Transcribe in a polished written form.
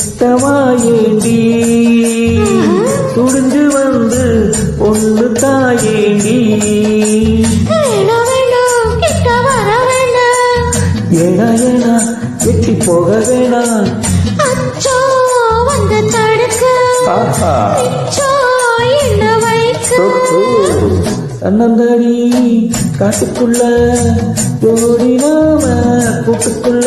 கிட்டவா ஏண்டி துடிஞ்சு வந்து ஒண்ணு தாயேண்டி ஏனா ஏனா எட்டி போக வேணா தன்னந்தடி காட்டுக்குள்ள ஜோடி நாம கூட்டுக்குள்ள